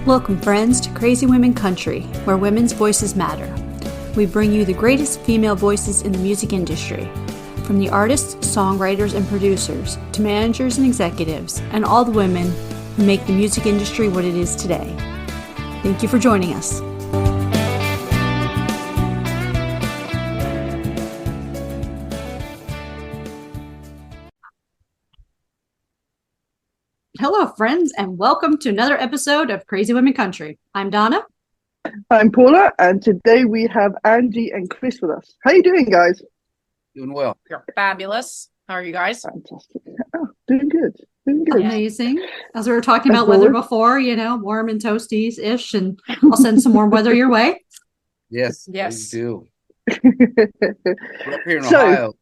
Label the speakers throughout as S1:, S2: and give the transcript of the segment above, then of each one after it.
S1: Welcome, friends, to Crazy Women Country, where women's voices matter. We bring you the greatest female voices in the music industry, from the artists, songwriters, and producers, to managers and executives, and all the women who make the music industry what it is today. Thank you for joining us. Hello, friends, and welcome to another episode of Crazy Women Country. I'm Donna.
S2: I'm Paula, and today we have Angie and Chris with us. How you doing, guys?
S3: Doing well.
S4: You're fabulous. How are you guys?
S2: Fantastic. Oh, doing good. Doing good.
S1: Amazing. As we were talking about weather before, warm and toasties-ish, and I'll send some warm weather your way.
S3: Yes.
S4: Yes.
S3: We do. We're up here in Ohio.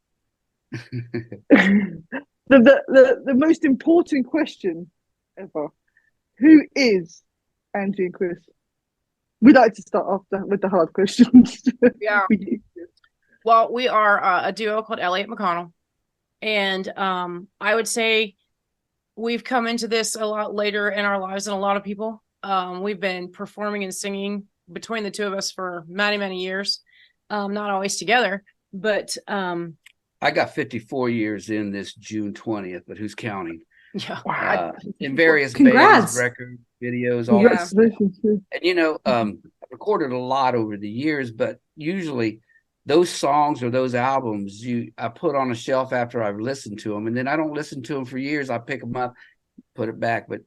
S2: The most important question ever: who is Angie and Chris? We like to start off with the hard questions.
S4: Yeah. Well, we are a duo called Eleyet McConnell, and I would say we've come into this a lot later in our lives than a lot of people. We've been performing and singing between the two of us for many, many years. Not always together, but
S3: I got 54 years in this June 20th, but who's counting?
S4: Yeah.
S3: In various
S1: Congrats.
S3: bands, records, videos, all that. And I've recorded a lot over the years, but usually those songs or those albums I put on a shelf after I've listened to them, and then I don't listen to them for years. I pick them up, put it back. But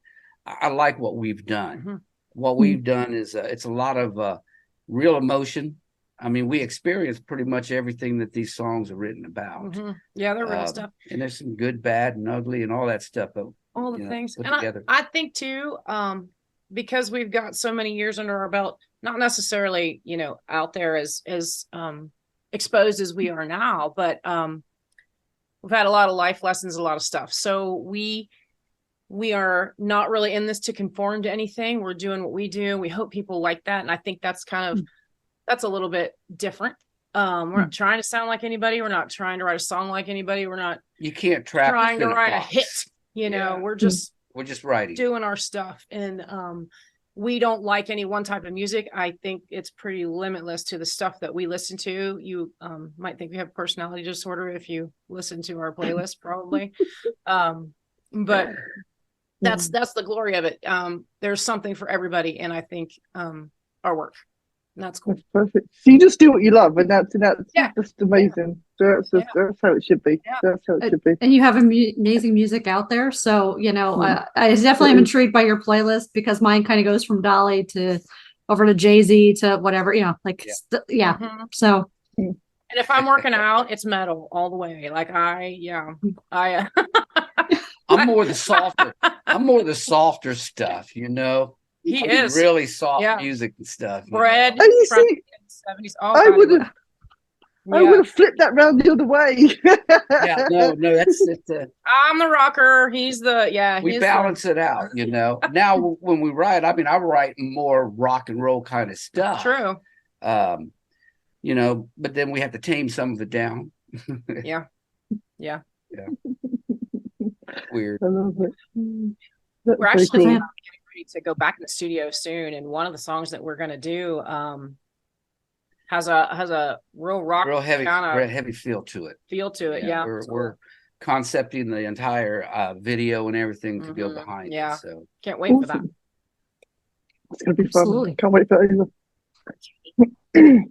S3: I like what we've done.
S4: Mm-hmm.
S3: What we've done is it's a lot of real emotion. I mean, we experience pretty much everything that these songs are written about.
S4: Mm-hmm. Yeah, they're real stuff.
S3: And there's some good, bad, and ugly, and all that stuff. But
S4: all the things.
S3: Put
S4: and
S3: together.
S4: I think too, because we've got so many years under our belt, not necessarily, out there as exposed as we are now, but we've had a lot of life lessons, a lot of stuff. So we are not really in this to conform to anything. We're doing what we do. We hope people like that. And I think that's that's a little bit different. We're not trying to sound like anybody. We're not trying to write a song like anybody.
S3: You can't trap
S4: trying to write a hit. We're just
S3: writing,
S4: doing our stuff. And we don't like any one type of music. I think it's pretty limitless to the stuff that we listen to. You might think we have personality disorder if you listen to our playlist, probably. But that's the glory of it. There's something for everybody. And I think our work. And that's cool.
S2: That's perfect. So you just do what you love, and that's just amazing.
S4: Yeah.
S2: So that's how it should be.
S4: Yeah.
S2: That's how it should be.
S1: And you have amazing music out there. So, I definitely am intrigued by your playlist, because mine kind of goes from Dolly to over to Jay-Z to whatever,
S4: Mm-hmm.
S1: So.
S4: And if I'm working out, it's metal all the way. Like
S3: I'm more the softer stuff,
S4: He is
S3: really soft music and stuff.
S4: Bread
S2: And you
S4: from
S2: see,
S4: the 70s.
S2: I would have flipped that round the other way.
S3: Yeah, no, that's it.
S4: I'm the rocker. He's the
S3: We balance it out, Now when we write, I write more rock and roll kind of stuff.
S4: True.
S3: But then we have to tame some of it down.
S4: Yeah.
S3: Weird.
S2: I love it.
S4: We're actually getting ready to go back in the studio soon, and one of the songs that we're going to do has a real rock,
S3: real heavy feel to it.
S4: Yeah,
S3: we're concepting the entire video and everything to go behind it. So
S4: can't wait for that.
S2: It's going to be fun.
S1: Absolutely.
S2: Can't wait for it.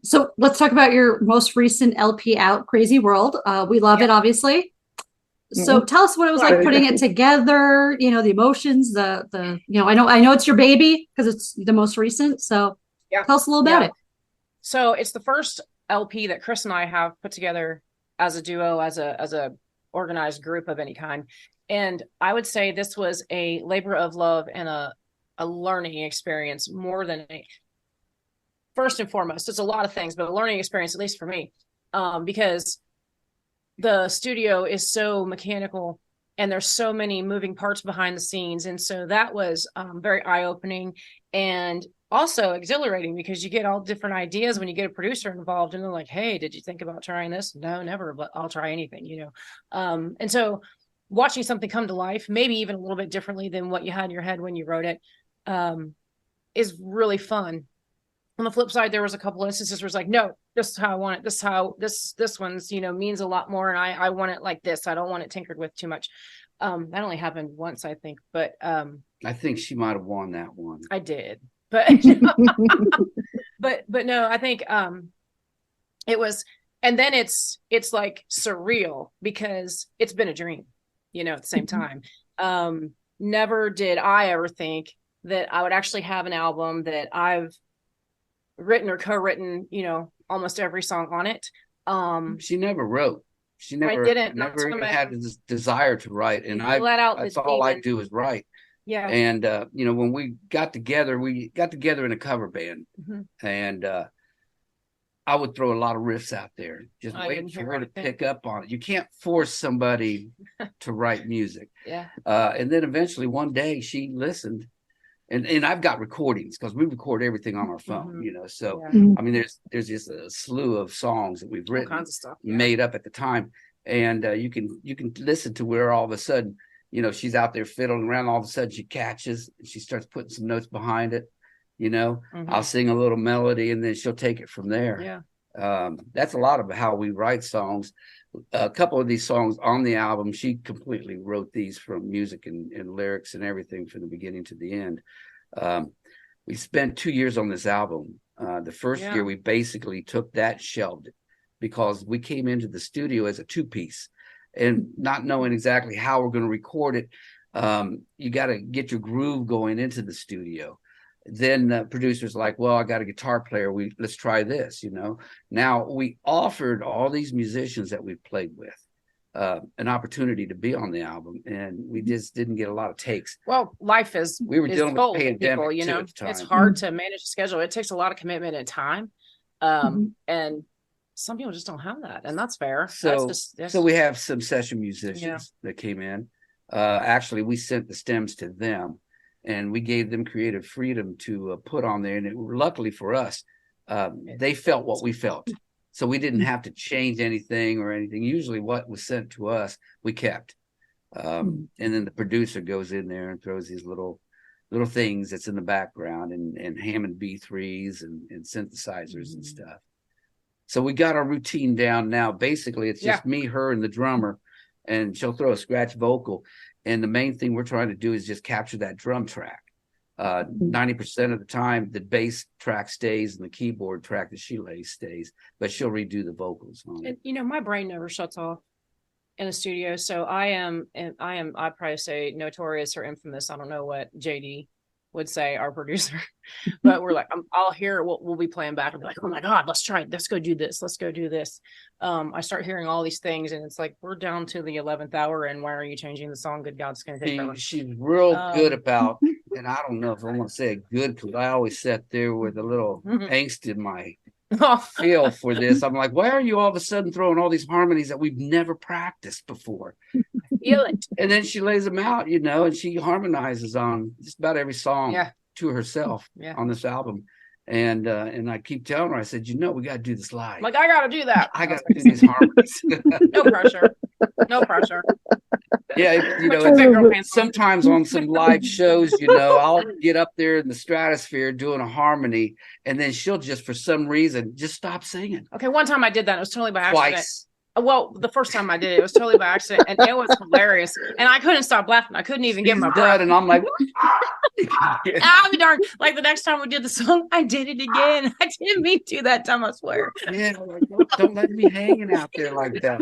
S1: So let's talk about your most recent LP out, Crazy World. We love it, obviously. So tell us what it was like putting it together, the emotions, I know it's your baby because it's the most recent. So tell us a little about it.
S4: So it's the first LP that Chris and I have put together as a duo, as a organized group of any kind. And I would say this was a labor of love and a learning experience more than first and foremost. It's a lot of things, but a learning experience, at least for me, because the studio is so mechanical and there's so many moving parts behind the scenes. And so that was very eye-opening. And also exhilarating because you get all different ideas when you get a producer involved and they're like, hey, did you think about trying this? No, never, but I'll try anything, you know? And so watching something come to life, maybe even a little bit differently than what you had in your head when you wrote it, is really fun. On the flip side, there was a couple of instances where it's like, no, this is how I want it. This is how this one's, you know, means a lot more. And I want it like this. I don't want it tinkered with too much. That only happened once, I think, but
S3: I think she might have won that one.
S4: I did, but but no, I think it was, and then it's like surreal because it's been a dream, you know, at the same time. Never did I ever think that I would actually have an album that I've written or co-written, you know, almost every song on it.
S3: She never wrote. She never even had this desire to write, and that's all I do is write.
S4: Yeah.
S3: And you know, when we got together in a cover band, and I would throw a lot of riffs out there, just waiting for her to pick up on it. You can't force somebody to write music.
S4: Yeah.
S3: And then eventually one day she listened. And I've got recordings because we record everything on our phone, you know. So I mean, there's just a slew of songs that we've written,
S4: all kinds of stuff,
S3: made up at the time, and you can listen to where all of a sudden, you know, she's out there fiddling around. All of a sudden, she catches and she starts putting some notes behind it. You know, I'll sing a little melody and then she'll take it from there.
S4: Yeah,
S3: that's a lot of how we write songs. A couple of these songs on the album, she completely wrote these from music and lyrics and everything from the beginning to the end. We spent 2 years on this album. The first year we basically took that, shelved it, because we came into the studio as a 2-piece and not knowing exactly how we're going to record it. You got to get your groove going into the studio. Then the producer's like, well, I got a guitar player. Let's try this, you know. Now we offered all these musicians that we've played with an opportunity to be on the album, and we just didn't get a lot of takes.
S4: Well, life is
S3: dealing with pandemic
S4: people, you know. It's hard to manage a schedule. It takes a lot of commitment and time, and some people just don't have that, and that's fair.
S3: So we have some session musicians that came in. Actually, we sent the stems to them. And we gave them creative freedom to put on there. And luckily for us, they felt what we felt. So we didn't have to change anything or anything. Usually what was sent to us, we kept. And then the producer goes in there and throws these little things that's in the background and Hammond B3s and synthesizers and stuff. So we got our routine down now. Basically, it's just me, her, and the drummer. And she'll throw a scratch vocal. And the main thing we're trying to do is just capture that drum track. 90% of the time, the bass track stays and the keyboard track that she lays stays, but she'll redo the vocals on it.
S4: And, you know, my brain never shuts off in a studio. So I'd probably say notorious or infamous. I don't know what JD would say, our producer, but we're like, I'll hear what we'll be playing back and be like, oh my God, let's try it. Let's go do this. Let's go do this. I start hearing all these things and it's like, we're down to the 11th hour. And why are you changing the song? Good God, it's going to take forever.
S3: She's real good about, and I don't know if I want to say good, because I always sat there with a little angst in my feel for this. I'm like, why are you all of a sudden throwing all these harmonies that we've never practiced before?
S4: Feel it.
S3: And then she lays them out, you know, and she harmonizes on just about every song to herself on this album. And I keep telling her, I said, you know, we got to do this live.
S4: Like, I got to do that.
S3: I got to do these harmonies.
S4: No pressure. No pressure.
S3: Yeah, you know, sometimes on some live shows, you know, I'll get up there in the stratosphere doing a harmony, and then she'll just, for some reason, just stop singing.
S4: Okay, one time I did that. It was totally by accident.
S3: Twice.
S4: Well, the first time I did it, it was totally by accident, and it was hilarious. And I couldn't stop laughing. I couldn't even get my breath.
S3: And I'm like,
S4: I'll be darned. Like the next time we did the song, I did it again. I didn't mean to that time, I swear.
S3: Yeah, don't let me hanging out there like that.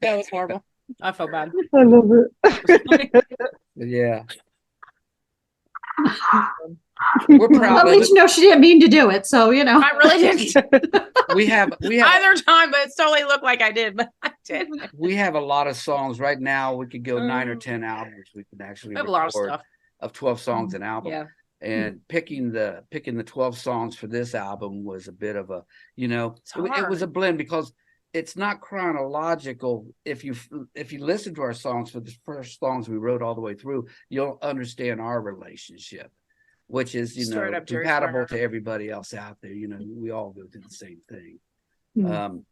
S4: That was horrible. I felt bad.
S2: I love it.
S3: Yeah. We're proud.
S1: At least you know she didn't mean to do it, so you know.
S4: I really didn't.
S3: we have
S4: either time, but it totally looked like I did, but I didn't.
S3: We have a lot of songs right now. We could go 9 or 10 albums. We could actually
S4: have a lot of stuff
S3: of 12 songs an album.
S4: Yeah.
S3: And picking the 12 songs for this album was a bit of a, you know, it was a blend, because it's not chronological. If you listen to our songs, for the first songs we wrote all the way through, you'll understand our relationship. which is,
S4: Straight up Jerry
S3: compatible
S4: Springer.
S3: to everybody else out there. We all go through the same thing.
S2: Mm.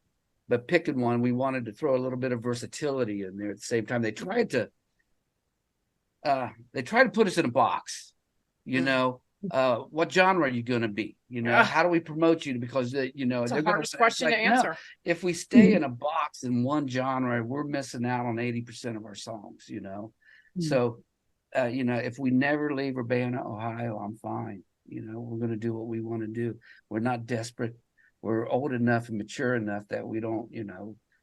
S3: But picking one, we wanted to throw a little bit of versatility in there at the same time. They tried to put us in a box, what genre are you going to be? How do we promote you? Because,
S4: it's the hardest question to answer.
S3: No, if we stay in a box in one genre, we're missing out on 80% of our songs, So, if we never leave Urbana, Ohio, I'm fine. We're going to do what we want to do. We're not desperate. We're old enough and mature enough that we don't,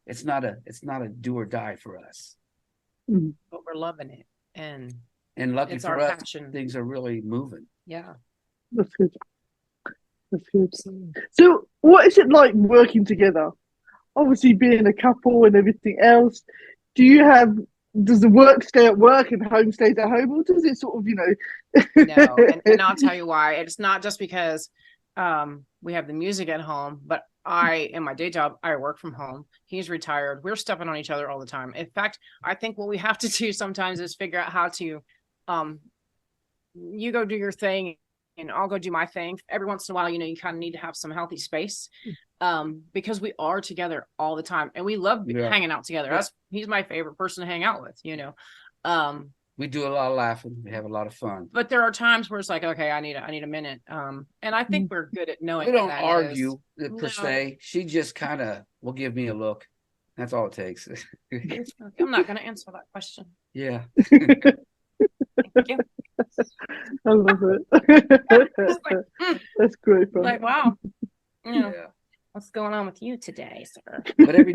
S3: it's not a do or die for us.
S4: But we're loving it.
S3: And lucky
S4: it's
S3: for
S4: our
S3: us,
S4: passion.
S3: things are really moving.
S4: Yeah.
S2: That's good. So what is it like working together? Obviously being a couple and everything else, does the work stay at work and home stays at home, or does it sort of,
S4: No, and I'll tell you why. It's not just because we have the music at home, but in my day job, I work from home. He's retired. We're stepping on each other all the time. In fact, I think what we have to do sometimes is figure out how to, you go do your thing and I'll go do my thing. Every once in a while, you kind of need to have some healthy space, because we are together all the time and we love hanging out together. He's my favorite person to hang out with,
S3: We do a lot of laughing. We have a lot of fun.
S4: But there are times where it's like, okay, I need a minute. And I think we're good at knowing.
S3: We don't argue per se. She just kind of will give me a look. That's all it takes.
S4: I'm not going to answer that question.
S3: Yeah.
S4: Thank you.
S2: I love it. That's great fun.
S4: Like, wow. What's going on with you today, sir?
S3: But every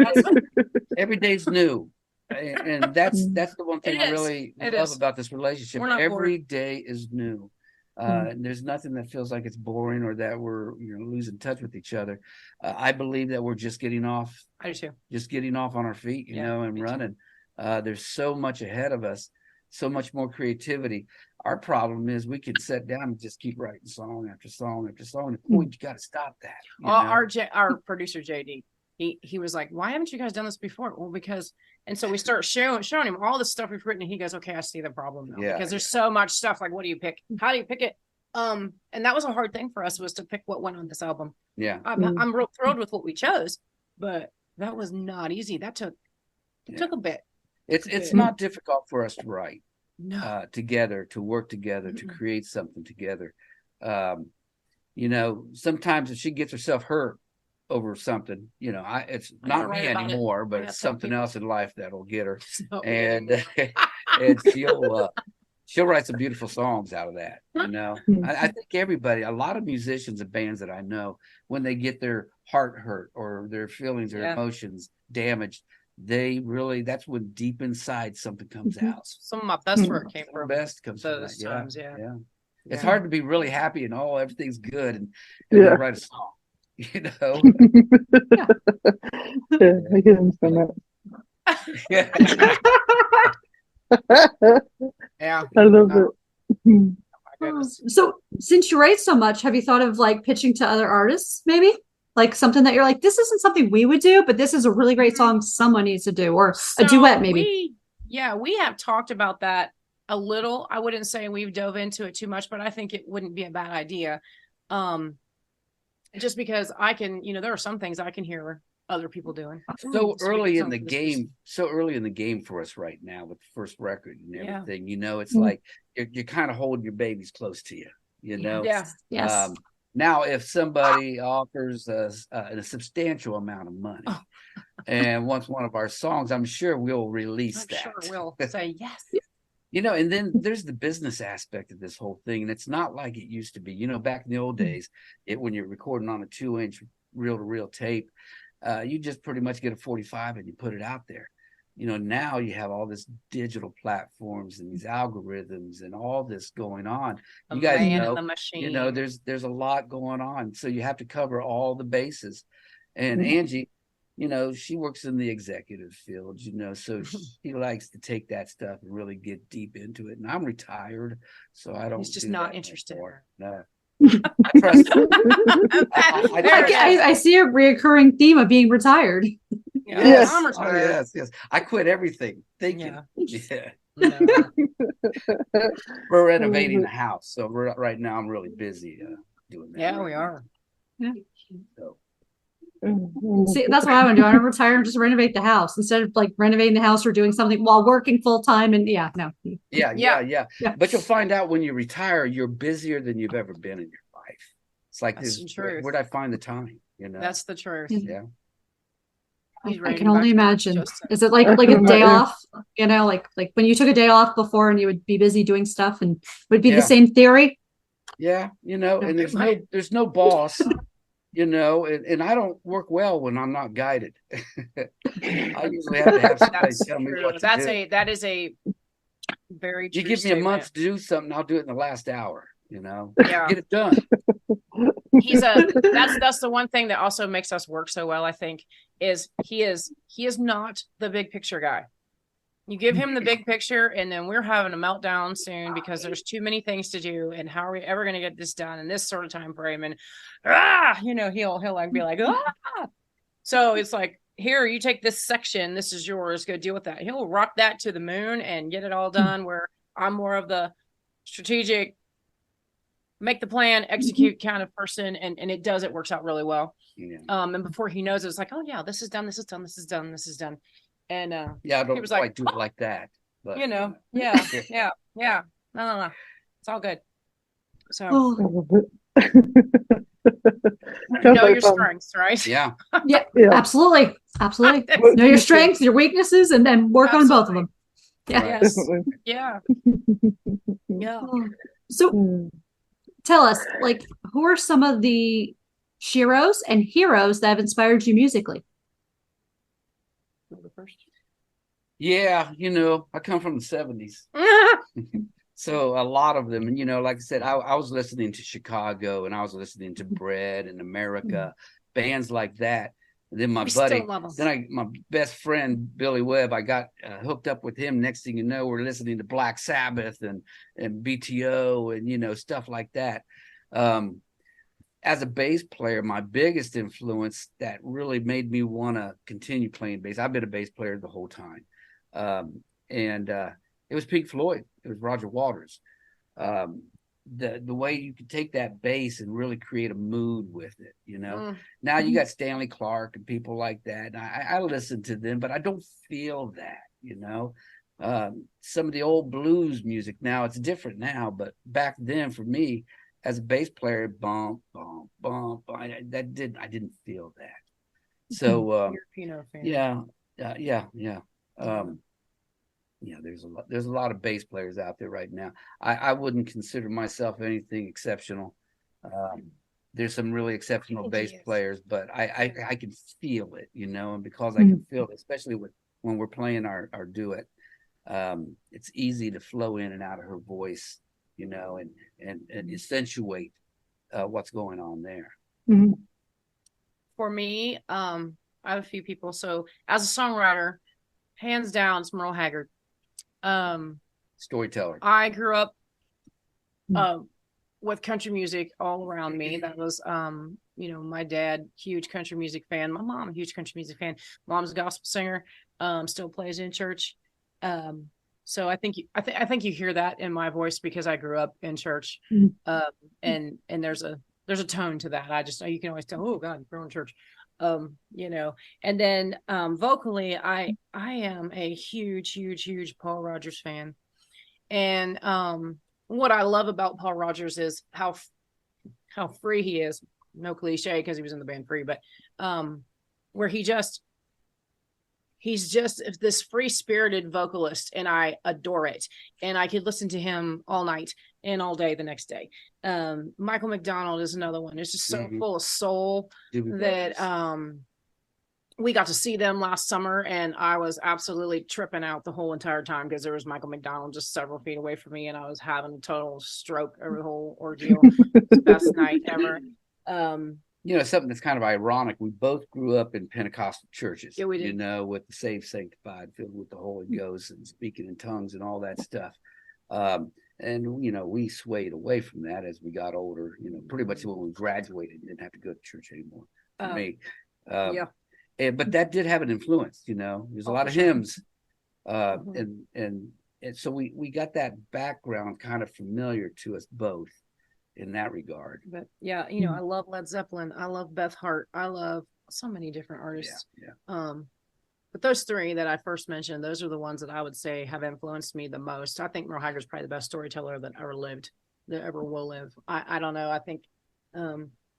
S3: day's new. And that's the one thing I really love about this relationship. Every day is new. And there's nothing that feels like it's boring or that we're losing touch with each other. I believe that we're just getting off.
S4: I do too.
S3: Just getting off on our feet, and running. There's so much ahead of us, so much more creativity. Our problem is we can sit down and just keep writing song after song after song. And boy, you got to stop that.
S4: Our producer JD, he was like, "Why haven't you guys done this before?" Well, because, and so we start showing him all the stuff we've written, and he goes, "Okay, I see the problem now." Because there's so much stuff. Like, what do you pick? How do you pick it? And that was a hard thing for us, was to pick what went on this album.
S3: Yeah,
S4: I'm real thrilled with what we chose, but that was not easy. That took a bit.
S3: It's not difficult for us to write.
S4: No.
S3: Together, to work together, to create something together. Sometimes if she gets herself hurt over something, it's not me anymore, but it's something else in life that'll get her. And she'll write some beautiful songs out of that. I think a lot of musicians and bands that I know, when they get their heart hurt or their feelings or emotions damaged, that's when deep inside something comes out.
S4: Some of my best work came from
S3: best comes
S4: those
S3: from
S4: times.
S3: Yeah. It's hard to be really happy and everything's good and then write a song.
S2: Yeah, I can understand that.
S4: Yeah,
S2: I love it.
S1: So since you write so much, have you thought of like pitching to other artists, maybe? Like something that you're like, this isn't something we would do, but this is a really great song someone needs to do, or a duet maybe.
S4: We have talked about that a little. I wouldn't say we've dove into it too much, but I think it wouldn't be a bad idea. Just because I can, there are some things I can hear other people doing.
S3: So early in the game for us right now with the first record and everything, it's like you're kind of holding your babies close to you,
S4: Yes.
S3: Now, if somebody offers us a substantial amount of money and wants one of our songs, I'm sure we'll release that.
S4: Sure we'll say yes.
S3: And then there's the business aspect of this whole thing. And it's not like it used to be. Back in the old days, when you're recording on a 2-inch reel-to-reel tape, you just pretty much get a 45 and you put it out there. Now you have all this digital platforms and these algorithms and all this going on. You guys know,
S4: the machine.
S3: There's a lot going on. So you have to cover all the bases. And Angie, she works in the executive field, so she likes to take that stuff and really get deep into it. And I'm retired, so I don't.
S4: He's just not interested.
S3: No.
S1: I see a reoccurring theme of being retired.
S2: Yes.
S4: I'm retired.
S3: Yes. I quit everything. Thank you.
S4: No.
S3: We're renovating the house, so right now I'm really busy doing that.
S4: Yeah, we are.
S1: Yeah.
S3: So.
S1: See, that's what I want to do. I want to retire and just renovate the house instead of like renovating the house or doing something while working full time. And yeah.
S3: Yeah. But you'll find out when you retire, you're busier than you've ever been in your life. It's like
S4: That's
S3: this.
S4: the truth.
S3: Where'd I find the time?
S4: That's the truth.
S3: Yeah.
S1: I can only imagine. Is it like a day off? Like when you took a day off before and you would be busy doing stuff, and would be the same theory?
S3: Yeah, and there's no boss, and I don't work well when I'm not guided. I usually have to have somebody tell me what to do.
S4: That is a very true
S3: You give me
S4: statement.
S3: a month to do something, I'll do it in the last hour.
S4: Yeah.
S3: Get it done.
S4: That's the one thing that also makes us work so well, I think, is he is not the big picture guy. You give him the big picture, and then we're having a meltdown soon because there's too many things to do, and how are we ever going to get this done in this sort of time frame? And he'll like be like, ah. So it's like, here, you take this section, this is yours, go deal with that. He'll rock that to the moon and get it all done, where I'm more of the strategic, make the plan, execute kind of person, and it works out really well.
S3: Yeah.
S4: And before he knows it, it's like, oh yeah, this is done. And
S3: I don't
S4: was
S3: quite do it like that, but
S4: yeah. No, it's all good. So know your strengths, right?
S3: Yeah.
S1: Yeah, absolutely. Know your strengths, your weaknesses, and then work on both of them. Yeah.
S4: Yes. Yeah. Yeah.
S1: So tell us, like, who are some of the sheroes and heroes that have inspired you musically?
S3: Yeah, I come from the 70s. So a lot of them, and like I said, I was listening to Chicago, and I was listening to Bread and America, bands like that. And then my best friend Billy Webb, I got hooked up with him. Next thing you know, we're listening to Black Sabbath and BTO and stuff like that. As a bass player, my biggest influence that really made me want to continue playing bass. I've been a bass player the whole time, and it was Pink Floyd. It was Roger Waters. The way you can take that bass and really create a mood with it, Now you got Stanley Clarke and people like that. And I listen to them, but I don't feel that, some of the old blues music now, it's different now, but back then for me as a bass player, bump, bump, bump, I didn't feel that. So, yeah. There's a lot of bass players out there right now. I wouldn't consider myself anything exceptional. There's some really exceptional bass players, but I can feel it, and because I can feel it, especially when we're playing our duet, it's easy to flow in and out of her voice, and accentuate what's going on there.
S1: Mm-hmm.
S4: For me, I have a few people. So as a songwriter, hands down, it's Merle Haggard.
S3: Storyteller.
S4: I grew up with country music all around me. That was my dad, huge country music fan. My mom, huge country music fan. Mom's a gospel singer, still plays in church. So I think you hear that in my voice because I grew up in church. And there's a tone to that. You can always tell, oh God, you grew in church. And then vocally, I am a huge Paul Rodgers fan. And what I love about Paul Rodgers is how free he is. No cliche because he was in the band Free, but where he's just this free-spirited vocalist, and I adore it. And I could listen to him all night and all day the next day. Michael McDonald is another one. It's just so full of soul that we got to see them last summer, and I was absolutely tripping out the whole entire time because there was Michael McDonald just several feet away from me, and I was having a total stroke over the whole ordeal. The best night ever.
S3: Something that's kind of ironic. We both grew up in Pentecostal churches.
S4: Yeah, we did.
S3: With the saved, sanctified, filled with the Holy Ghost and speaking in tongues and all that stuff. And we swayed away from that as we got older. Pretty much when we graduated, didn't have to go to church anymore. For me, but that did have an influence. There's a lot of hymns, and so we got that background kind of familiar to us both in that regard.
S4: But yeah, you know, I love Led Zeppelin. I love Beth Hart. I love so many different artists. But those three that I first mentioned, those are the ones that I would say have influenced me the most. I think Merle Haggard's probably the best storyteller that ever lived, that ever will live. I don't know. I think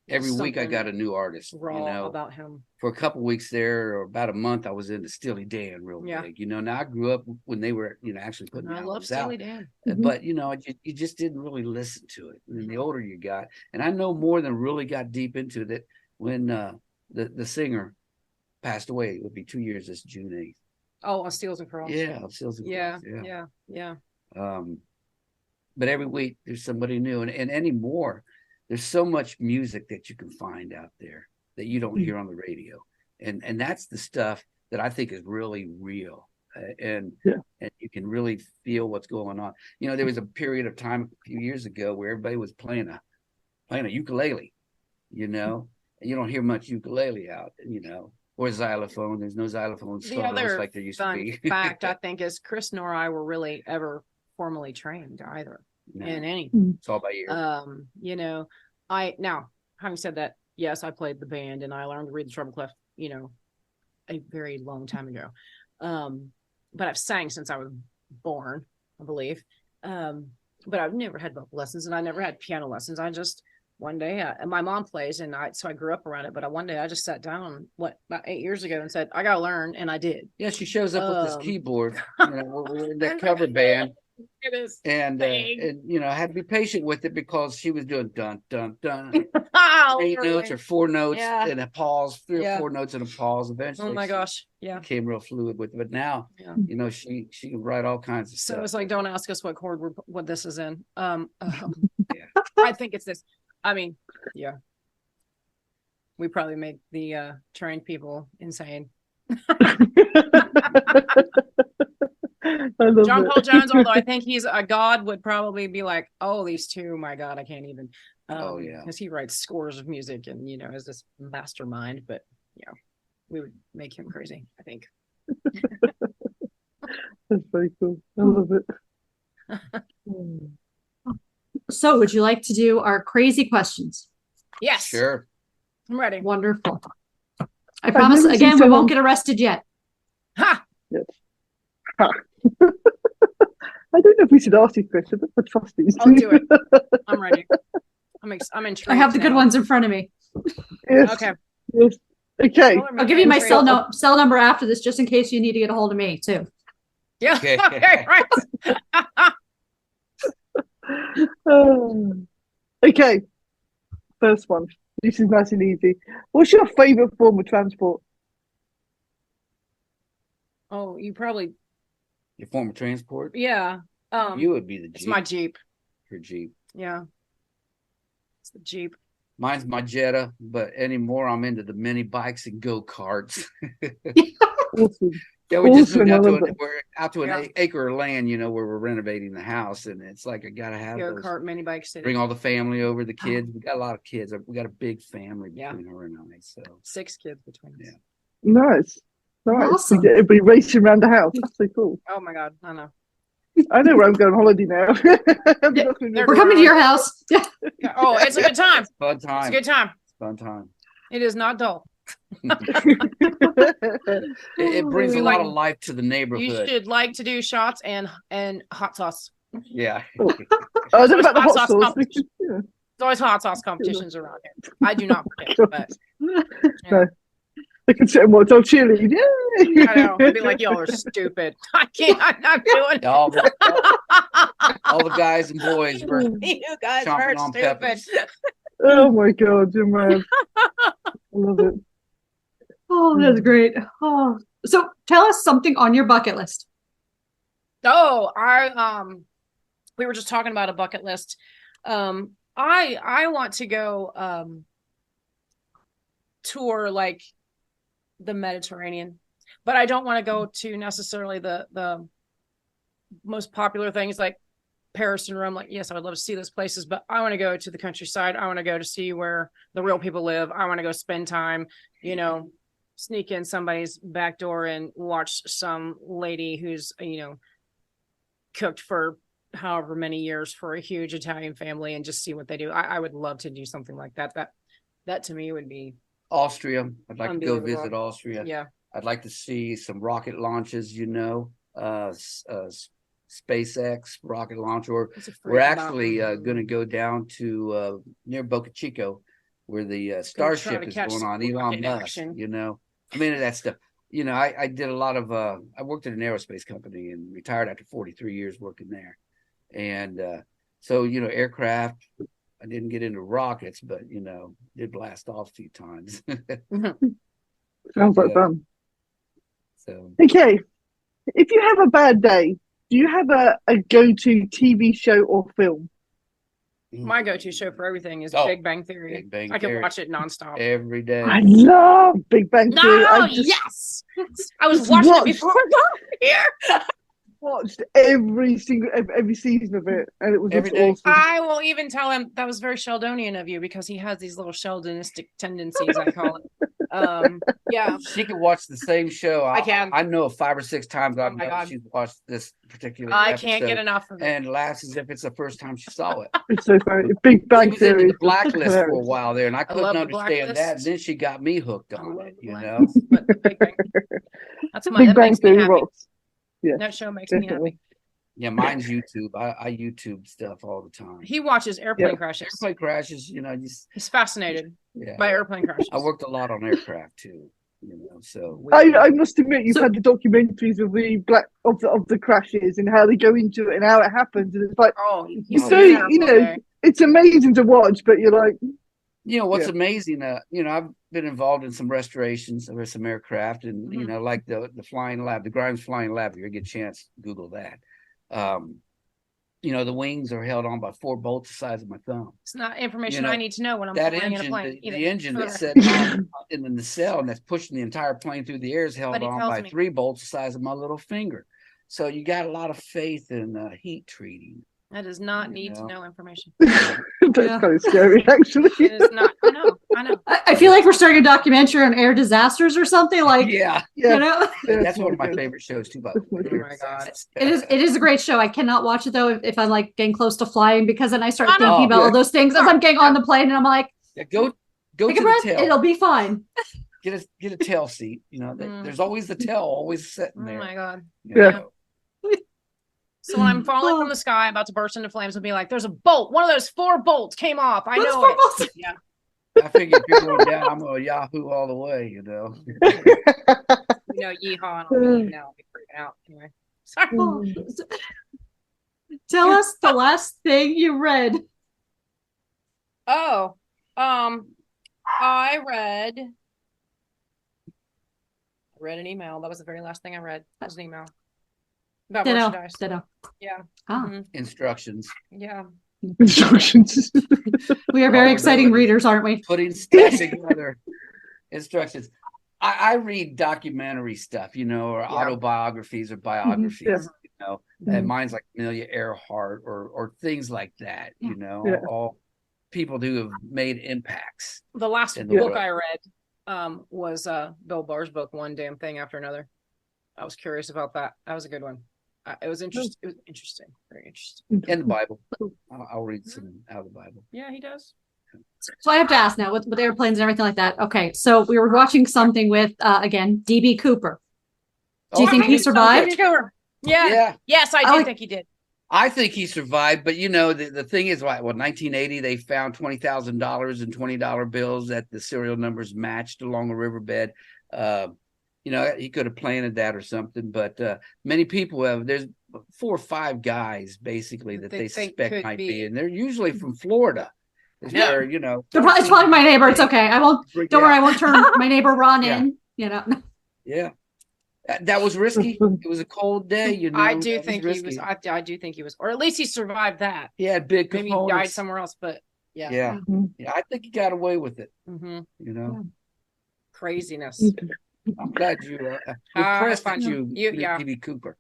S3: every week I got a new artist,
S4: raw about him.
S3: For a couple of weeks there, or about a month, I was into Steely Dan real big. You know, now I grew up when they were, you know, actually putting
S4: I love Steely Dan.
S3: But you know, you just didn't really listen to it. And the older you got, and I know more than really got deep into that when the singer passed away. It would be 2 years this June 8th.
S4: Oh, on Steels and Pearls.
S3: Yeah, on Steels and Pearls.
S4: Yeah.
S3: But every week there's somebody new, and anymore, there's so much music that you can find out there that you don't hear on the radio, and that's the stuff that I think is really real, and you can really feel what's going on. You know, there was a period of time a few years ago where everybody was playing a ukulele, you know, and you don't hear much ukulele out, you know. Or xylophone. There's no xylophone solos like there used to be.
S4: Fact, I think, is Chris nor I were really ever formally trained either in anything.
S3: It's all by ear.
S4: You know, now having said that, yes, I played the band and I learned to read the treble clef, you know, a very long time ago. But I've sang since I was born, I believe. But I've never had vocal lessons and I never had piano lessons. I just one day, my mom plays, and so I grew up around it. But one day, I just sat down, about 8 years ago, and said, "I gotta learn," and I did.
S3: Yeah, she shows up with this keyboard. You know, we're in that cover band,
S4: it is,
S3: and you know, I had to be patient with it because she was doing dun dun dun, 8 notes or 4 notes and a pause, 3 or 4 notes and a pause. Eventually,
S4: oh my gosh,
S3: became real fluid with it. But now, you know, she can write all kinds of stuff.
S4: So it's like, don't ask us what chord what this is in. I think it's this. I mean, we probably make the trained people insane. John Paul Jones, although I think he's a god, would probably be like, "Oh, these two, my God, I can't even." Because he writes scores of music and you know is this mastermind. But we would make him crazy, I think.
S2: That's very cool. I love it.
S1: So, would you like to do our crazy questions?
S4: Yes.
S3: Sure.
S4: I'm ready.
S1: Wonderful. I promise, again, we won't get arrested yet.
S4: Ha!
S2: Yes. Ha. I don't know if we should ask these questions. I trust these.
S4: I'll do it. I'm ready. I'm intrigued.
S1: I have the good ones in front of me.
S2: Yes.
S4: Okay.
S2: Yes. Okay.
S1: I'll give you my cell number after this, just in case you need to get a hold of me, too.
S4: Yeah. Okay. Right.
S2: Okay, first one. This is nice and easy. What's your favorite form of transport?
S4: Oh, you probably
S3: your form of transport?
S4: Yeah.
S3: You would be the Jeep.
S4: It's my Jeep.
S3: Your Jeep.
S4: Yeah. It's the Jeep.
S3: Mine's my Jetta, but anymore I'm into the mini bikes and go-karts.
S2: Awesome.
S3: Yeah, we just moved out to an acre of land, you know, where we're renovating the house, and it's like I gotta have
S4: go-kart, mini bike city.
S3: Bring all the family over, the kids. We got a lot of kids. We got a big family between her and I. So
S4: 6 kids between us.
S2: Yeah. Nice.
S1: Awesome.
S2: We get everybody racing around the house. That's so cool.
S4: Oh my God, I know.
S2: I know where I'm going on holiday now.
S1: We're coming to your house. Yeah.
S4: Oh, it's a good time.
S3: It's fun time.
S4: It's a good time.
S3: It's fun time.
S4: It is not dull.
S3: It brings a lot of life to the neighborhood.
S4: You should like to do shots and hot sauce.
S3: Yeah.
S2: About the hot sauce.
S4: There's always hot sauce competitions around here. I do not forget, but
S2: no. They can sit and watch on cheerlead. Yay!
S4: I know. I'd be like, y'all are stupid. I can't. I'm not doing it.
S3: All the guys and boys were
S4: you guys are stupid.
S2: Oh my God, you're mad. I love it.
S1: Oh, that's great. Oh, so tell us something on your bucket list.
S4: Oh, we were just talking about a bucket list. I want to go tour like the Mediterranean, but I don't want to go to necessarily the most popular things like Paris and Rome. Like, yes, I would love to see those places, but I want to go to the countryside. I want to go to see where the real people live. I want to go spend time, you know, sneak in somebody's back door and watch some lady who's, you know, cooked for however many years for a huge Italian family and just see what they do. I would love to do something like that. That to me would be
S3: Austria. I'd like to go visit Austria.
S4: Yeah.
S3: I'd like to see some rocket launches, SpaceX rocket launch, or we're actually going to go down to near Boca Chica where the Starship is going on, Elon Musk, I mean, that stuff. I did a lot of, I worked at an aerospace company and retired after 43 years working there. And so, aircraft, I didn't get into rockets, but, did blast off a few times.
S2: Sounds like fun.
S3: So,
S2: okay. If you have a bad day, do you have a go-to TV show or film?
S4: My go-to show for everything is Big Bang Theory. I can watch it nonstop
S3: every day.
S2: I love Big Bang Theory.
S4: Yes, I was watching it before I got here.
S2: Watched every season of it, and it was just awesome.
S4: I will even tell him that was very Sheldonian of you because he has these little Sheldonistic tendencies. I call it. Yeah,
S3: she can watch the same show.
S4: I can.
S3: I know 5 or 6 times. I've she's watched this particular.
S4: I can't get enough of it,
S3: and laughs as if it's the first time she saw it.
S2: It's so funny. Big Bang Theory.
S3: In the Blacklist for a while there, and I couldn't understand that. And then she got me hooked on it.
S4: But Big Bang. That's my
S2: Big Bang Theory rocks.
S4: Yeah, that show makes me happy.
S3: Yeah, mine's YouTube. I YouTube stuff all the time.
S4: He watches airplane crashes.
S3: Airplane crashes,
S4: he's fascinated by airplane crashes.
S3: I worked a lot on aircraft too, so
S2: I must admit you've had the documentaries of the the crashes and how they go into it and how it happens, and it's like it's amazing to watch, but you're like,
S3: what's amazing, I've been involved in some restorations of some aircraft, and like the flying lab, the Grimes Flying Lab. If you get a chance, Google that. The wings are held on by 4 bolts the size of my thumb.
S4: It's not information I need to know when I'm flying in a plane.
S3: The engine that's set in the nacelle and that's pushing the entire plane through the air is held on by 3 bolts the size of my little finger. So you got a lot of faith in heat treating.
S4: That does not need to know information.
S2: That's kind of scary, actually.
S4: It is not. I know.
S1: I feel like we're starting a documentary on air disasters or something. Like,
S3: that's one of my favorite shows too. Oh
S4: my god,
S1: it is a great show. I cannot watch it though if I'm like getting close to flying, because then I start thinking about all those things as I'm getting on the plane, and I'm like,
S3: go to the tail.
S1: It'll be fine.
S3: Get a tail seat. There's always the tail always sitting there.
S4: Oh my god.
S2: Yeah.
S4: So when I'm falling from the sky, about to burst into flames, I'll be like, there's a bolt. One of those 4 bolts came off. I know it.
S1: Bolts.
S4: Yeah.
S3: I figure if you're going down, I'm going to Yahoo all the way,
S4: yeehaw, and I'll be freaking out. Anyway. Sorry.
S1: Tell us the last thing you read.
S4: Oh, I read an email. That was the very last thing I read. That was an email. About merchandise. Yeah.
S3: Instructions.
S4: Yeah.
S2: Instructions.
S1: We are very exciting readers, aren't we?
S3: Putting stuff together. Instructions. I read documentary stuff, or autobiographies or biographies, and mine's like Amelia Earhart or things like that, all people who have made impacts.
S4: The last book I read was Bill Barr's book, One Damn Thing After Another. I was curious about that. That was a good one. It was interesting. It was interesting. Very interesting.
S3: In the Bible. I'll read some out of the Bible.
S4: Yeah, he does.
S1: So I have to ask now with airplanes and everything like that. Okay, so we were watching something with again DB Cooper. Do you think he survived?
S4: Yeah. Yes, I think he did.
S3: I think he survived, but the thing is, 1980 they found $20,000 in $20 bills that the serial numbers matched along a riverbed. He could have planted that or something, but many people have. There's 4 or 5 guys basically that they suspect might be, and they're usually from Florida. It's
S1: probably my neighbor. It's okay. I won't. Don't worry. I won't turn my neighbor Ron in.
S3: Yeah, that was risky. It was a cold day.
S4: I do think he was. I do think he was, or at least he survived that.
S3: He had big
S4: components. Maybe he died somewhere else, but
S3: yeah. I think he got away with it.
S4: Craziness.
S3: I'm glad you impressed with you, DB Cooper.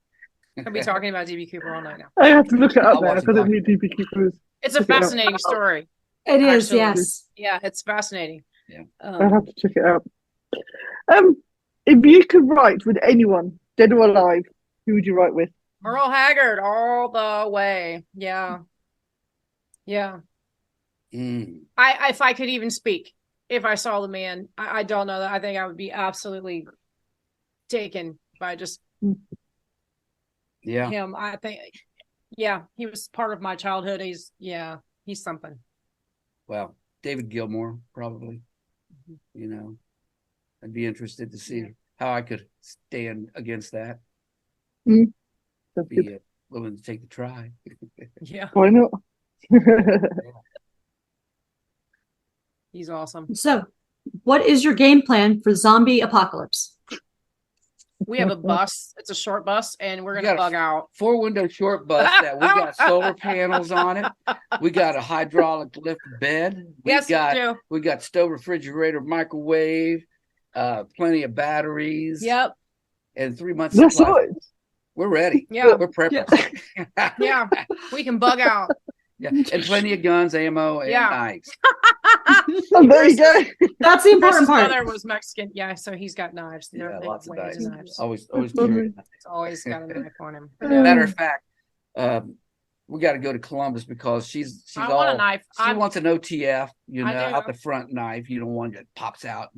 S4: I'll be talking about DB Cooper all night now.
S2: I have to look it up now. I didn't know DB Cooper is.
S4: It's a fascinating story.
S1: It is, yes.
S4: Yeah, it's fascinating.
S3: Yeah.
S2: I'll have to check it out. If you could write with anyone, dead or alive, who would you write with?
S4: Earl Haggard all the way. Yeah. Yeah. If I could even speak, if I saw the man, I don't know that. I think I would be absolutely taken by just him. I think, he was part of my childhood. He's something.
S3: Well, David Gilmour, probably. You know, I'd be interested to see how I could stand against that. Be willing to take the try.
S4: Yeah.
S2: Why not?
S4: He's awesome.
S1: So, what is your game plan for zombie apocalypse?
S4: We have a bus. It's a short bus, and we're gonna bug out.
S3: 4-window short bus that we got solar panels on it. We got a hydraulic lift bed. We got stove, refrigerator, microwave, plenty of batteries.
S4: Yep.
S3: And 3 months supply. We're ready.
S4: Yeah.
S3: We're prepping.
S4: Yeah. We can bug out.
S3: Yeah. And plenty of guns, ammo, and knives.
S2: There you go.
S1: That's the important part.
S4: His mother was Mexican. Yeah, so he's got knives.
S3: Lots of knives. Always
S4: carry. He's always got a knife on him.
S3: Matter of fact, we got to go to Columbus because she's
S4: I want a knife.
S3: She wants an OTF, out the front knife. You don't want that pops out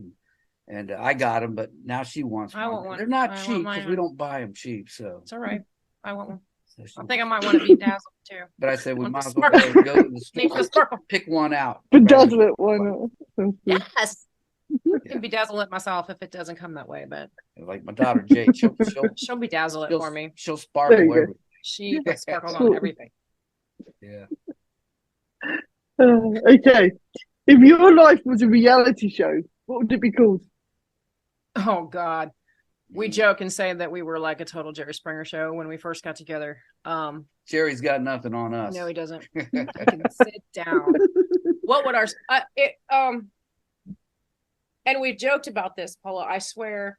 S3: and I got them, but now she wants one.
S4: I want one.
S3: They're not cheap because we don't buy them cheap. So
S4: it's all right. I want one. I think I might want to be dazzled too.
S3: But I said we might as well go to the store, pick one out.
S2: Bedazzle it, why not?
S4: Yes. I can bedazzle it myself if it doesn't come that way, but
S3: like my daughter Jade, she'll
S4: bedazzle it for me.
S3: She'll sparkle everything.
S4: She sparkles on everything.
S3: Yeah.
S2: Okay. If your life was a reality show, what would it be called?
S4: Oh God. We joke and say that we were like a total Jerry Springer show when we first got together.
S3: Jerry's got nothing on us.
S4: No, he doesn't. He can sit down. What would our and we've joked about this, Paula. I swear,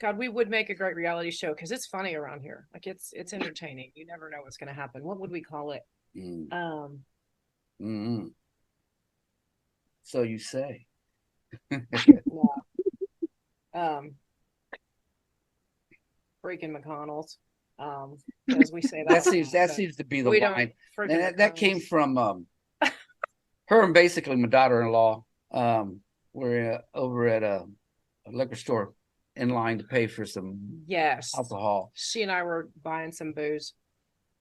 S4: God, we would make a great reality show because it's funny around here. Like it's entertaining. You never know what's going to happen. What would we call it?
S3: So you say.
S4: Freaking McConnells. As we say that.
S3: That seems to be the line. And that came from her and basically my daughter-in-law. We're over at a liquor store in line to pay for some alcohol.
S4: She and I were buying some booze.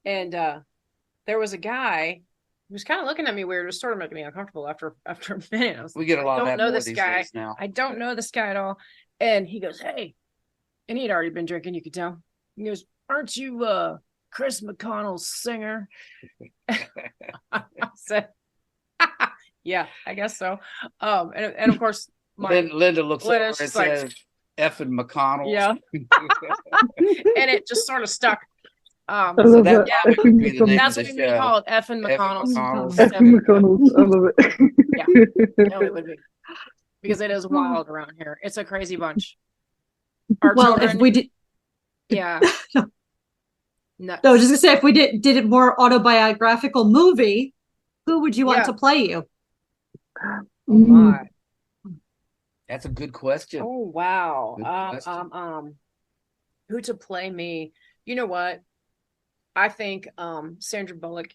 S4: And there was a guy who was kind of looking at me weird. It was sort of making me uncomfortable after a minute.
S3: We get a lot of that.
S4: I don't know this guy now. I don't know this guy at all. And he goes, "Hey," and he'd already been drinking, you could tell. He goes, "Aren't you Chris McConnell's singer?" I said, "Yeah, I guess so." And of course,
S3: Linda looks over and says, "Effing McConnell."
S4: Yeah. And it just sort of stuck.
S3: That's what we
S4: call it, effing McConnell's.
S2: Effing McConnell's. I love it.
S4: Yeah. No, it would be. Because it is wild around here. It's a crazy bunch.
S1: If we did,
S4: yeah.
S1: No, I was just gonna say, if we did a more autobiographical movie, who would you want to play you?
S4: Oh my.
S3: That's a good question.
S4: Oh wow. Who to play me? You know what? I think Sandra Bullock.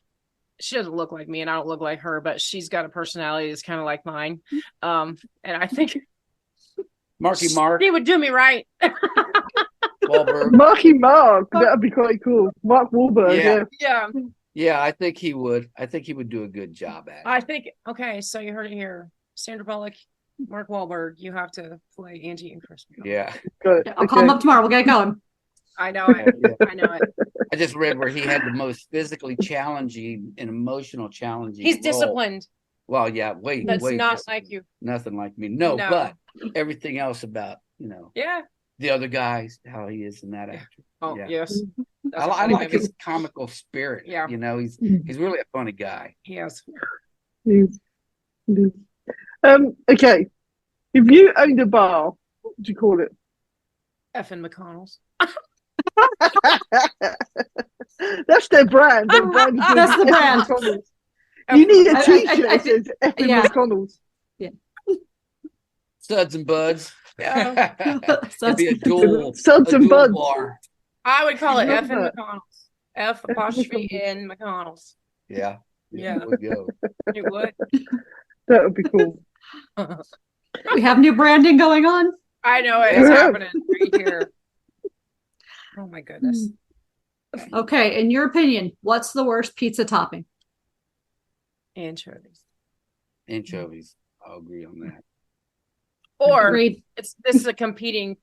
S4: She doesn't look like me and I don't look like her, but she's got a personality that's kind of like mine. And I think
S3: Marky Mark.
S4: He would do me right.
S3: Wahlberg.
S2: Marky Mark. That'd be quite cool. Mark Wahlberg.
S4: Yeah.
S3: Yeah, I think he would. I think he would do a good job at it.
S4: I think, okay, so you heard it here. Sandra Bullock, Mark Wahlberg, you have to play Angie and Chris.
S3: Yeah.
S2: Good.
S1: I'll call him up tomorrow. We'll get going.
S4: I know it. Yeah. I know it.
S3: I just read where he had the most physically challenging and emotional challenging.
S4: He's
S3: role.
S4: Disciplined.
S3: Well, yeah,
S4: That's
S3: way
S4: not like you.
S3: Nothing like me. No, but everything else about, the other guys, how he is in that actor.
S4: Oh, yes.
S3: I like his comical spirit.
S4: Yeah.
S3: He's really a funny guy.
S4: He is.
S2: Okay. If you owned a bar, what would you call it?
S4: Effing McConnell's.
S2: That's their brand.
S1: That's the brand.
S2: You need a t-shirt that says effing McConnell's.
S1: Yeah.
S3: Suds and Buds.
S4: Yeah.
S3: It'd be a dual
S2: Suds and Buds
S3: bar.
S4: I would call it effing McConnell's. F''N McConnell's.
S3: Yeah.
S4: Yeah.
S3: There we go.
S4: You would?
S2: That would be cool.
S1: We have new branding going on.
S4: I know it's happening right here. Oh my goodness.
S1: Okay, in your opinion, what's the worst pizza topping?
S4: Anchovies.
S3: Anchovies. I'll agree on that.
S4: Or
S1: Agreed.
S4: this is a competing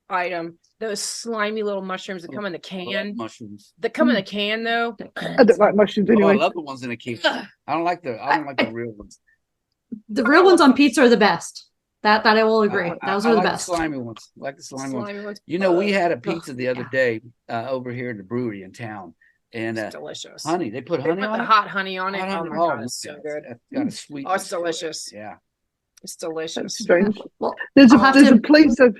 S4: item. Those slimy little mushrooms that come in the can.
S3: Mushrooms.
S4: That come in the can though.
S2: I don't like mushrooms anyway.
S3: I love the ones in a can. I don't like the real ones.
S1: The real ones on pizza are the best. That I will agree. Those are the
S3: like
S1: best.
S3: The slimy ones. I like the slimy ones. You know, we had a pizza the other day over here in the brewery in town. And
S4: it's delicious.
S3: Honey. They put honey on it.
S4: Hot honey on it.
S3: Oh my
S4: God, it's so good.
S3: It's got a sweet.
S4: Oh, it's delicious.
S3: Yeah.
S4: It's delicious.
S2: That's strange.
S1: Well,
S2: there's a place of.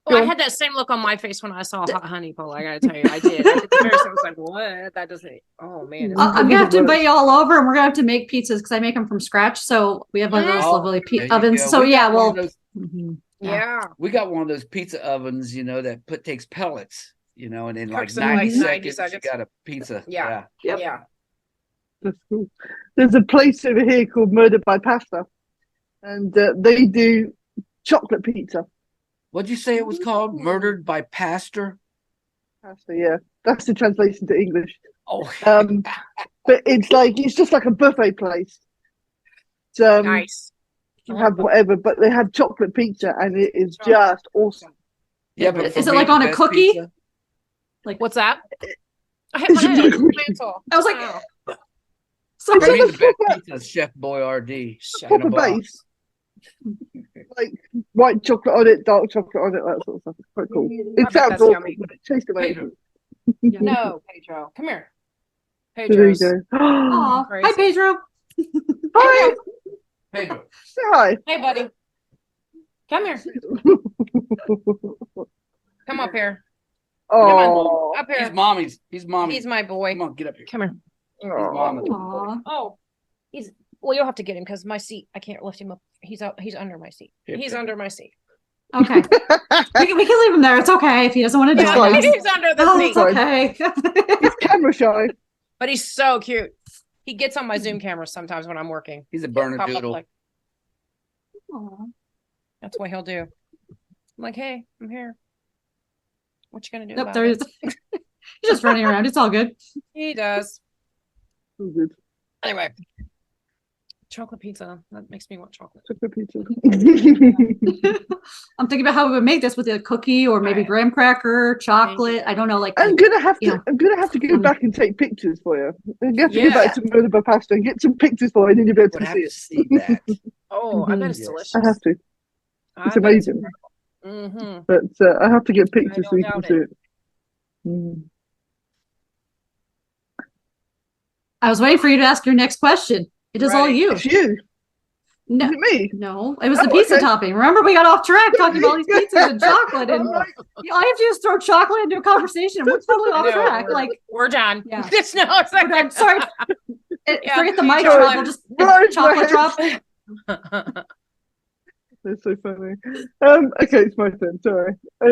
S4: Oh, I had that same look on my face when I saw hot honey, Paul. I gotta tell you, I did. I was like, "What? That doesn't." Oh man,
S1: I'm gonna have to invite you all over, and we're gonna have to make pizzas because I make them from scratch. So we have one of those lovely ovens. So yeah, well,
S4: yeah,
S3: we got one of those pizza ovens, you know, that takes pellets, you know, and in like
S4: 90
S3: seconds,
S4: seconds,
S3: you got a pizza.
S4: Yeah.
S2: That's cool. There's a place over here called Murdered by Pasta, and they do chocolate pizza.
S3: What'd you say it was called? Murdered by Pastor?
S2: Pasta, yeah. That's the translation to English.
S3: Oh.
S2: But it's just like a buffet place.
S4: Nice.
S2: You have whatever, but they have chocolate pizza, and it is just awesome.
S3: Yeah, but
S1: is it like on a cookie?
S3: Pizza?
S4: Like what's that? I hit my head.
S1: I was like,
S3: so the best pizza is Chef Boyardee.
S2: Proper base. Like white chocolate on it, dark chocolate on it, that sort of stuff. It's quite cool. It sounds awful, but it tastes amazing.
S4: No, Pedro, come here. Pedro.
S1: Hi, Pedro.
S2: Hi.
S3: Pedro.
S2: Say hi.
S4: Hey, buddy. Come here. Come up here.
S2: Oh,
S4: up here.
S3: He's mommy's. He's mommy.
S4: He's my boy.
S3: Come on, get up here.
S4: Come here.
S3: He's mommy.
S4: Oh, well, you'll have to get him because my seat, I can't lift him up. He's under my seat. He's under my seat.
S1: Okay. we can leave him there. It's okay if he doesn't want to join us.
S4: He's under the seat.
S1: It's okay.
S2: He's camera shy.
S4: But he's so cute. He gets on my Zoom camera sometimes when I'm working.
S3: He's a Bernedoodle.
S4: Like, that's what he'll do. I'm like, hey, I'm here. What you gonna do?
S1: Nope, there he is. He's just running around. It's all good.
S4: He does.
S2: So good.
S4: Anyway, chocolate pizza. That makes me want chocolate.
S2: Chocolate pizza.
S1: I'm thinking about how we would make this with a cookie or maybe graham cracker, chocolate. I don't know. I'm
S2: gonna have to go back and take pictures for you. You have to go back to Murder by Pasta and get some pictures for you, and then you'll be able to see
S3: that.
S4: Oh, I bet it's delicious.
S2: I have to. It's amazing. But I have to get pictures so you can see it.
S1: I was waiting for you to ask your next question. It is all you.
S2: It's you.
S1: No,
S2: is it me?
S1: No, it was the pizza topping. Remember, we got off track talking about all these pizzas and chocolate, and all you have to do is throw chocolate into a conversation. We're totally off track.
S4: We're done.
S1: Yeah,
S4: we're
S1: done. Sorry. Forget the mic drop. We'll just chocolate drop.
S2: That's so funny. Okay, it's my turn. Sorry, I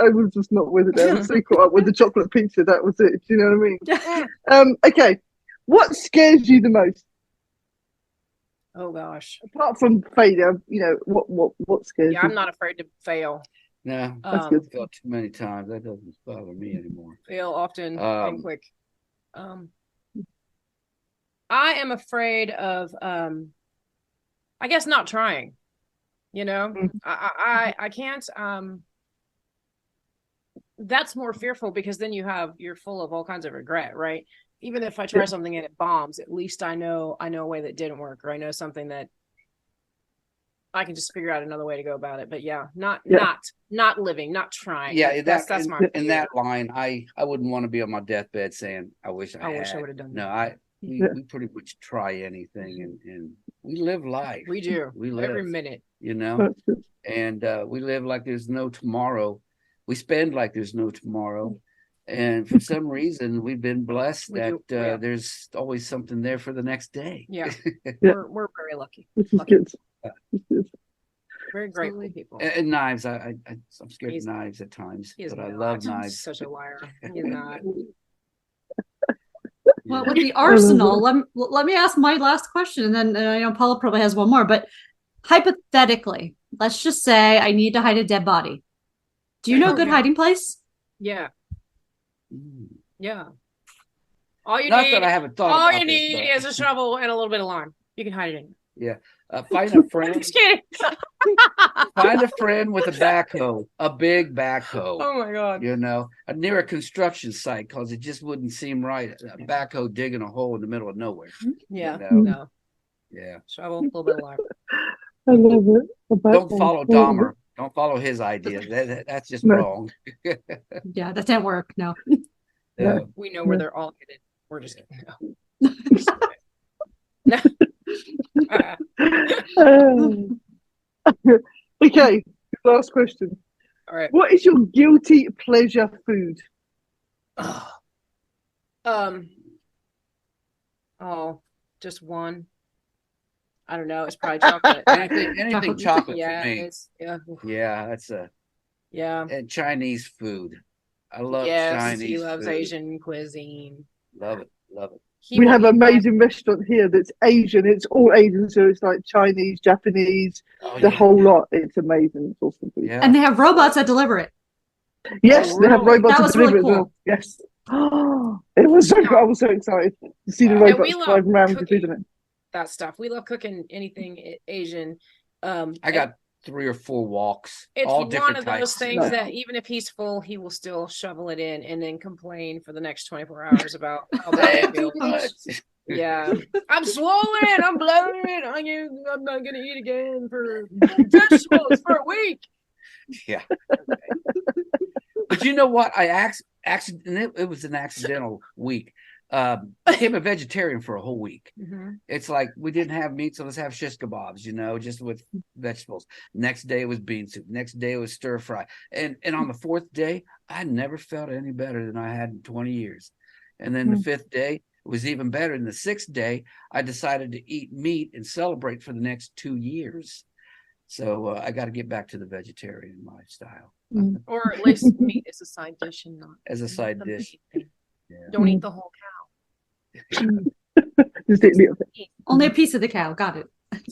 S2: was just not with it. I was so caught up with the chocolate pizza. That was it. Do you know what I mean? Okay, what scares you the most?
S4: Oh gosh!
S2: Apart from failure, you know what scares you?
S4: I'm not afraid to fail.
S3: No, I've failed too many times. That doesn't bother me anymore.
S4: Fail often and quick. I am afraid of, I guess, not trying. You know, I can't. That's more fearful because then you're full of all kinds of regret, right? Even if I try something and it bombs, at least I know a way that didn't work, or I know something that I can just figure out another way to go about it. But not living, not trying.
S3: Yeah,
S4: that's my
S3: in that line. I wouldn't want to be on my deathbed saying, "I wish I
S4: would have done that."
S3: No, we pretty much try anything, and we live life.
S4: We do.
S3: We live
S4: every minute.
S3: You know, and we live like there's no tomorrow. We spend like there's no tomorrow. And for some reason, we've been blessed that there's always something there for the next day.
S4: Yeah, we're very lucky. Very grateful people.
S3: And knives, I'm scared of knives at times, but I love knives.
S4: He's such a liar. He's not.
S1: Well, with the arsenal, let me ask my last question, and then I know Paula probably has one more, but hypothetically, let's just say I need to hide a dead body. Do you know a good hiding place?
S4: Yeah. All you
S3: Not
S4: need,
S3: that I haven't thought
S4: all
S3: about
S4: you
S3: this,
S4: need is a shovel and a little bit of lime. You can hide it in.
S3: Yeah. Find a friend.
S4: Just kidding.
S3: Find a friend with a backhoe, a big backhoe.
S4: Oh my God.
S3: You know, near a construction site, because it just wouldn't seem right. A backhoe digging a hole in the middle of nowhere.
S4: Yeah.
S3: You know?
S4: No.
S3: Yeah.
S4: Shovel, a little bit of lime.
S2: I love it.
S3: Don't follow Dahmer. Don't follow his ideas. That's just wrong.
S1: Yeah, that didn't work. No.
S4: We know where they're all headed. We're just kidding. No.
S2: Okay, last question.
S4: All right.
S2: What is your guilty pleasure food?
S4: Just one. I don't know. It's probably chocolate.
S3: anything chocolate
S4: yeah,
S3: for me. Yeah, that's and Chinese food. I love Chinese.
S4: He loves
S3: food.
S4: Asian cuisine.
S3: Love it.
S2: We have an amazing restaurant here that's Asian. It's all Asian, so it's like Chinese, Japanese, the whole lot. It's amazing. It's awesome food.
S1: Yeah. And they have robots that deliver it.
S2: Yes, they have robots that deliver
S1: really cool.
S2: it as well. Yes. Oh, it was so cool. I was so excited to see the robots driving around with it.
S4: That stuff. We love cooking anything Asian.
S3: I got 3 or 4 walks.
S4: It's
S3: all
S4: one of
S3: types.
S4: those things that even if he's full, he will still shovel it in and then complain for the next 24 hours about how bad it feels. Yeah, I'm swollen. I'm bloated. I'm not gonna eat again for vegetables for a week.
S3: Yeah. But you know what? It was an accidental week. I became a vegetarian for a whole week. It's like we didn't have meat, so let's have shish kebabs, just with vegetables. Next day it was bean soup. Next day it was stir fry. And on the 4th day, I never felt any better than I had in 20 years. And then the 5th day it was even better. And the 6th day, I decided to eat meat and celebrate for the next 2 years. So I got to get back to the vegetarian lifestyle.
S4: Or at least meat as a side dish and not
S3: as a side dish.
S4: Yeah. Don't eat the whole cow.
S2: Just eat a little bit.
S1: Only a piece of the cow. Got it.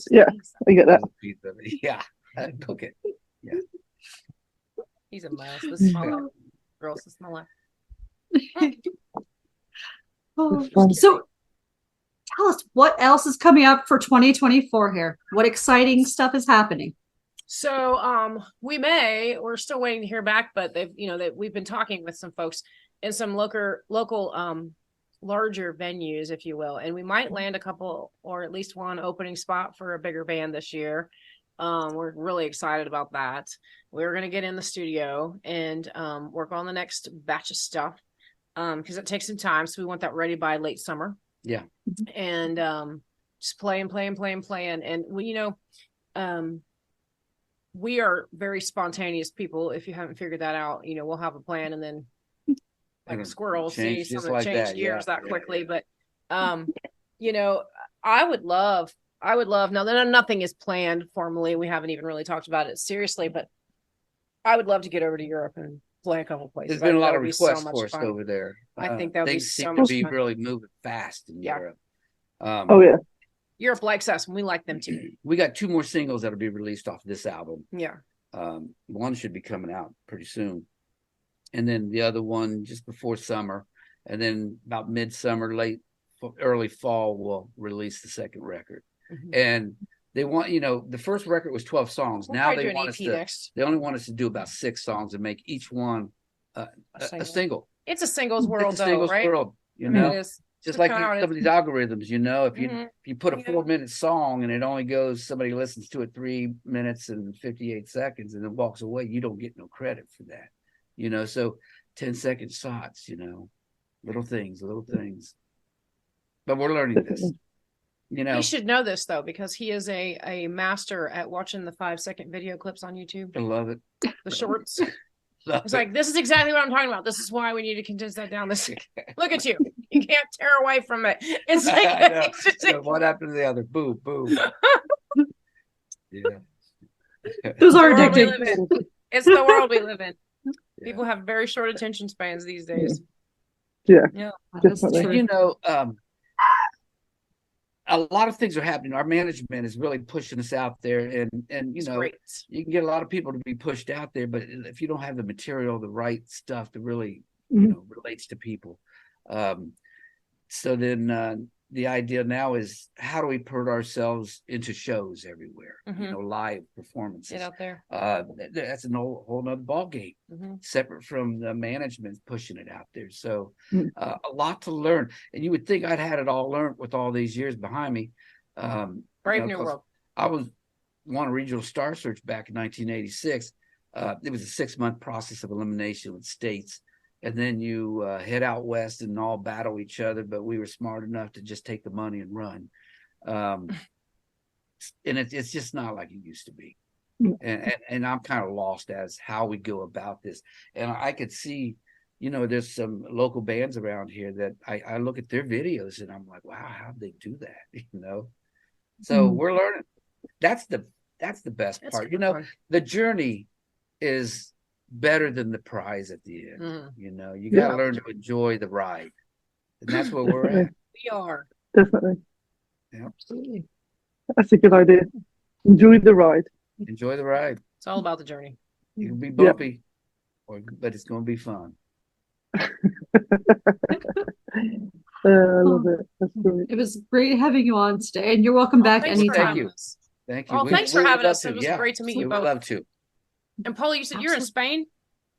S2: Yeah, I get that.
S3: Yeah, cook it. Yeah.
S4: He's a mouse. This is my life. Girls, this is my life.
S1: So tell us what else is coming up for 2024 here. What exciting stuff is happening?
S4: So we're still waiting to hear back, but we've been talking with some folks in some local larger venues, if you will, and we might land a couple or at least one opening spot for a bigger band this year. We're really excited about that. We're going to get in the studio and work on the next batch of stuff because it takes some time, so we want that ready by late summer.
S3: Yeah.
S4: And just play and we are very spontaneous people. If you haven't figured that out, we'll have a plan and then like a squirrel see something like change gears that quickly. But I would love now that nothing is planned formally. We haven't even really talked about it seriously, but I would love to get over to Europe and play a couple places.
S3: There's been a lot of requests for us over there.
S4: I think that would be so
S3: much fun. Things seem to be really moving fast in Europe.
S4: Europe likes us and we like them too.
S3: We got 2 more singles that'll be released off this album.
S4: Yeah.
S3: One should be coming out pretty soon. And then the other one just before summer. And then about midsummer, early fall, we'll release the second record. And they want, the first record was 12 songs. Now they want us to, they only want us to do about 6 songs and make each one a single.
S4: It's a singles world,
S3: it's a singles
S4: right?
S3: world, It is. Just like some of these algorithms, if you put a 4-minute song and it only goes, somebody listens to it 3 minutes and 58 seconds and then walks away, you don't get no credit for that. So 10-second shots, little things. But we're learning this.
S4: He should know this though, because he is a master at watching the 5-second video clips on YouTube.
S3: I love it.
S4: The shorts. It's like, this is exactly what I'm talking about. This is why we need to condense that down. Look at you. You can't tear away from it. It's like
S3: one after the other. Boom, boom. Yeah.
S1: Those are addicting.
S4: It's the world we live in. People have very short attention spans these days.
S2: Yeah, definitely.
S3: You know, a lot of things are happening. Our management is really pushing us out there, and you know, you can get a lot of people to be pushed out there, but if you don't have the material, the right stuff that really, you know, relates to people, so then the idea now is, how do we put ourselves into shows everywhere? You know, live performances.
S4: Get out there.
S3: That's a whole nother ball game, separate from the management pushing it out there. So a lot to learn. And you would think I'd had it all learned with all these years behind me.
S4: Brave New World.
S3: I won a regional star search back in 1986. It was a 6-month process of elimination with states. And then you head out west and all battle each other, but we were smart enough to just take the money and run. And it's just not like it used to be. And I'm kind of lost as how we go about this. And I could see, you know, there's some local bands around here that I look at their videos and I'm like, wow, how'd they do that? You know? So we're learning. That's the best part. You know, the journey is better than the prize at the end. You know, you got to learn to enjoy the ride, and that's where we're at.
S4: We are
S2: definitely.
S3: Yeah,
S2: absolutely. That's a good idea. Enjoy the ride.
S3: Enjoy the ride.
S4: It's all about the journey.
S3: It can be bumpy, but it's going to be fun.
S2: I love it. That's great.
S1: It was great having you on today, and you're welcome back anytime.
S3: Thank you.
S4: Oh, thanks for having us. It was great to meet you both.
S3: We'd love to.
S4: And Paula, you said you're in Spain?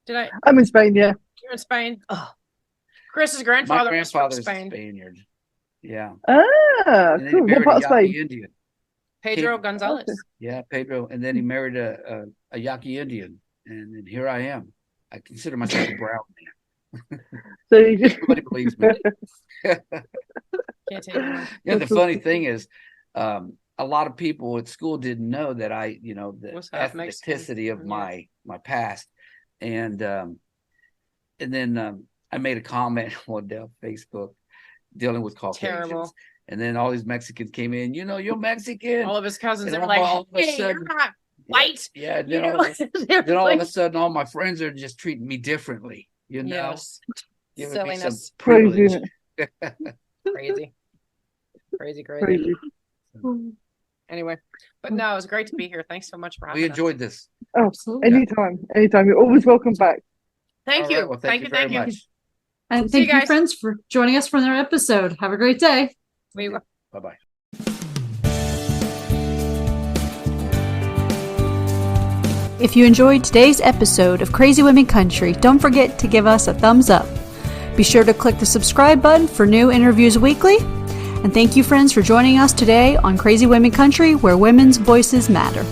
S2: I'm in Spain, yeah.
S4: You're in Spain? Oh. Chris's grandfather was from Spain.
S3: Spaniard. Yeah.
S2: Ah, cool. What part of Spain?
S3: Indian.
S4: Pedro Gonzalez.
S2: Okay.
S3: Yeah, Pedro. And then he married a Yaqui Indian. And then here I am. I consider myself a brown man.
S2: So you just...
S3: Nobody believes me.
S4: Can't take it.
S3: You know, the funny thing is, a lot of people at school didn't know that the ethnicity of my past, and then I made a comment one day on Facebook dealing with Caucasians, and then all these Mexicans came in. You know, you're Mexican.
S4: All of his cousins are like, "Hey, you're not white."
S3: Yeah. Then all of a sudden, all my friends are just treating me differently. You know,
S4: silliness,
S2: crazy.
S4: Crazy. Anyway, but no, it was great to be here. Thanks so much for having us.
S3: We enjoyed this.
S2: Oh, absolutely. Anytime. You're always welcome back.
S4: Thank you.
S3: Right, well, thank you very much.
S1: And thank you, friends, for joining us for another episode. Have a great day.
S4: We will.
S3: Bye-bye.
S1: If you enjoyed today's episode of Crazy Women Country, don't forget to give us a thumbs up. Be sure to click the subscribe button for new interviews weekly. And thank you, friends, for joining us today on Crazy Women Country, where women's voices matter.